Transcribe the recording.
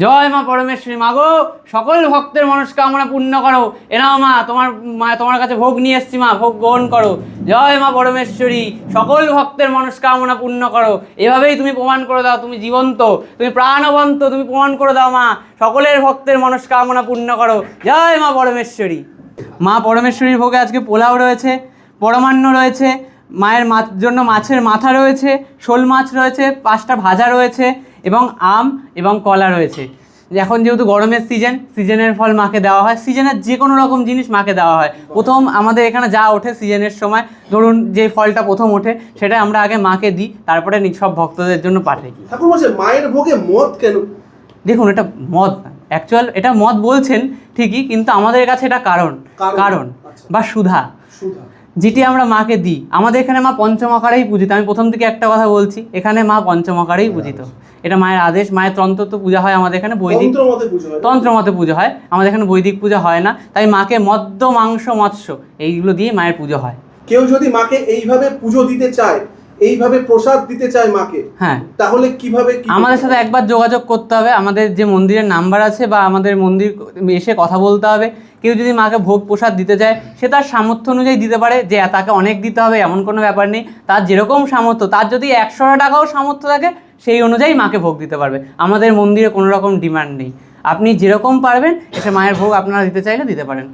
জয় মা পরমেশ্বরী। মা গো, সকল ভক্তের মনস্কামনা পূর্ণ করো। এনাও মা, তোমার কাছে ভোগ নিয়ে এসছি মা, ভোগ গ্রহণ করো। জয় মা পরমেশ্বরী, সকল ভক্তের মনস্কামনা পূর্ণ করো। এভাবেই তুমি প্রমাণ করে দাও তুমি জীবন্ত, তুমি প্রাণবন্ত, তুমি প্রমাণ করে দাও মা, সকলের ভক্তের মনস্কামনা পূর্ণ করো। জয় মা পরমেশ্বরী। মা পরমেশ্বরীর ভোগে আজকে পোলাও রয়েছে, পরমান্ন রয়েছে, মায়ের জন্য মাছের মাথা রয়েছে, শোল মাছ রয়েছে, 5টা ভাজা রয়েছে এবং আম এবং কলা রয়েছে। এখন যেহেতু গরমের সিজনের ফল মাকে দেওয়া হয়, সিজনের যে কোনো রকম জিনিস মাকে দেওয়া হয়। প্রথম আমাদের এখানে যা ওঠে সিজনের সময়, ধরুন যে ফলটা প্রথম ওঠে সেটা আমরা আগে মাকে দিই, তারপরে সব ভক্তদের জন্য পাঠাই। ঠাকুর বলছে মায়ের ভোগে মদ কেন? দেখুন, এটা মদ অ্যাকচুয়াল, এটা মদ বলছেন ঠিকই, কিন্তু আমাদের কাছে এটা কারণ বা সুধা, যেটি আমরা মাকে দিই। আমাদের এখানে মা পঞ্চম আকারেই পূজিত। আমি প্রথম থেকে একটা কথা বলছি, এখানে মা পঞ্চম আকারেই পূজিত। এটা মায়ের আদেশ। মায়ের তন্ত্র তো পূজা হয় আমাদের এখানে, বৈদিক তন্ত্র মতে পুজো হয় আমাদের এখানে, বৈদিক পূজা হয় না। তাই মাকে মদ্য মাংস মৎস্য এইগুলো দিয়ে মায়ের পুজো হয়। কেউ যদি মাকে এইভাবে পুজো দিতে চায়, এইভাবে প্রসাদ দিতে চায় মাকে, হ্যাঁ, তাহলে কিভাবে? আমাদের সাথে একবার যোগাযোগ করতে হবে। আমাদের যে মন্দিরের নাম্বার আছে বা আমাদের মন্দির এসে কথা বলতে হবে। কেউ যদি মাকে ভোগ প্রসাদ দিতে চায়, সে তার সামর্থ্য অনুযায়ী দিতে পারে, যে তাকে অনেক দিতে হবে এমন কোনো ব্যাপার নেই। তার যেরকম সামর্থ্য, তার যদি 100 টাকাও সামর্থ্য থাকে, সেই অনুযায়ী মাকে ভোগ দিতে পারবে। আমাদের মন্দিরে কোনো রকম ডিমান্ড নেই। আপনি যেরকম পারবেন এসে মায়ের ভোগ আপনারা দিতে চাইলে দিতে পারেন।